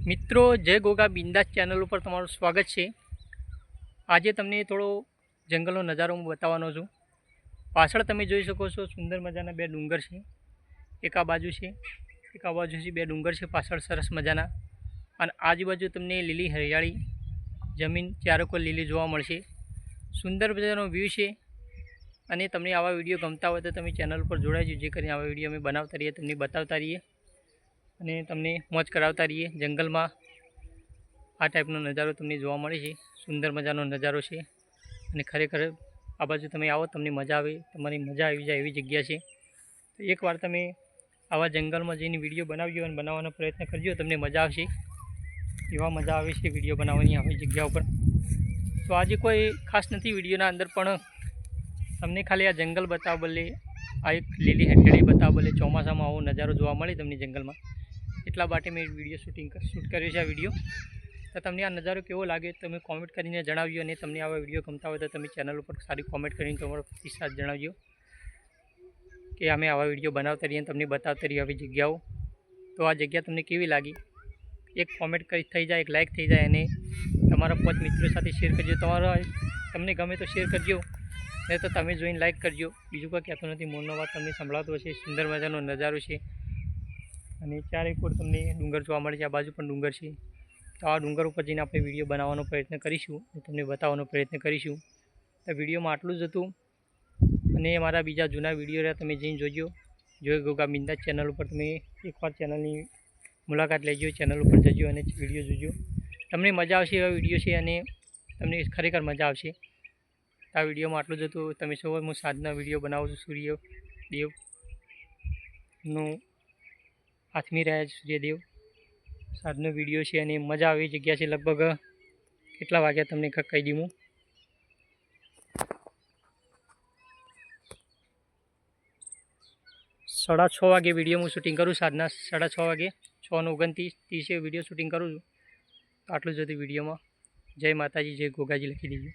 મિત્રો જય ગોગા બિંદાસ ચેનલ ઉપર તમારું સ્વાગત છે। આજે તમને થોડો જંગલનો નજારો હું બતાવવાનો છું। પાછળ તમે જોઈ શકો છો સુંદર મજાના બે ડુંગર છે। એક આ બાજુ છે, એક આ બાજુથી બે ડુંગર છે પાછળ સરસ મજાના, અને આજુબાજુ તમને લીલી હરિયાળી જમીન ચારેકો લીલી જોવા મળશે। સુંદર મજાનો વ્યૂ છે। અને તમને આવા વિડીયો ગમતા હોય તો તમે ચેનલ પર જોડાઈ જજો, જે કરીને આવા વિડીયો અમે બનાવતા રહીએ, તમને બતાવતા રહીએ અને તમને મોજ કરાવતા રહીએ। જંગલમાં આ ટાઈપનો નજારો તમને જોવા મળે છે। સુંદર મજાનો નજારો છે અને ખરેખર આ બાજુ તમે આવો તમને મજા આવે, તમારી મજા આવી જાય એવી જગ્યા છે। તો એકવાર તમે આવા જંગલમાં જઈને વિડીયો બનાવજો અને બનાવવાનો પ્રયત્ન કરજો, તમને મજા આવશે। એવા મજા આવે છે વિડીયો બનાવવાની આવી જગ્યા ઉપર। તો આજે કોઈ ખાસ નથી વિડીયોના અંદર, પણ તમને ખાલી આ જંગલ બતાવવા બદલે, આ એક લીલી હરિયાળી બતાવવા બદલે, ચોમાસામાં આવો નજારો જોવા મળે તમને જંગલમાં, એટલા માટે મેં વિડીયો શૂટ કર્યો છે। આ વિડીયો તો તમને આ નજારો કેવો લાગે તમે કોમેન્ટ કરીને જણાવજો, અને તમને આવા વિડીયો ગમતા હોય તો તમે ચેનલ ઉપર સારી કોમેન્ટ કરીને તમારો પ્રતિસાદ જણાવજો કે અમે આવા વિડીયો બનાવતા રહીએ, તમને બતાવતા રહીએ આવી જગ્યાઓ। તો આ જગ્યા તમને કેવી લાગી એક કોમેન્ટ થઈ જાય, એક લાઇક થઈ જાય, અને તમારા 5 મિત્રો સાથે શેર કરજો। તમને ગમે તો શેર કરજો, નહીં તો તમે જોઈને લાઇક કરજો। બીજું કોઈ કહેતો નથી, મોરનો વાત તમને સંભળાતો હશે। સુંદર મજાનો નજારો છે અને ચારે કોર તમને ડુંગર જોવા મળે છે। આ બાજુ પણ ડુંગર છે, તો આ ડુંગર ઉપર જઈને આપણે વિડીયો બનાવવાનો પ્રયત્ન કરીશું અને તમને બતાવવાનો પ્રયત્ન કરીશું। તો વિડીયોમાં આટલું જ હતું, અને મારા બીજા જૂના વિડીયો રહ્યા તમે જઈને જોજો। જય ગોગા બિંદાસ ચેનલ ઉપર તમે એકવાર ચેનલની મુલાકાત લેજો, ચેનલ ઉપર જજો અને વિડીયો જોજો, તમને મજા આવશે એવા વિડીયો છે અને તમને ખરેખર મજા આવશે। આ વિડીયોમાં આટલું જ હતું। તમે સૌ હું સાંજના વિડીયો બનાવું છું, સૂર્યદેવનું આથમી રહ્યા છે, સૂર્યદેવ સાંજનો વિડીયો છે અને મજા આવી જગ્યા છે। લગભગ કેટલા વાગ્યા તમને કહી દઉં હું, 6:30 વાગે વિડીયો હું શૂટિંગ કરું, સાંજના 6:30 વાગે, 6:29 વિડીયો શૂટિંગ કરું છું। તો આટલું જ હતું વિડીયોમાં। જય માતાજી, જય ગોગાજી લખી દીધું।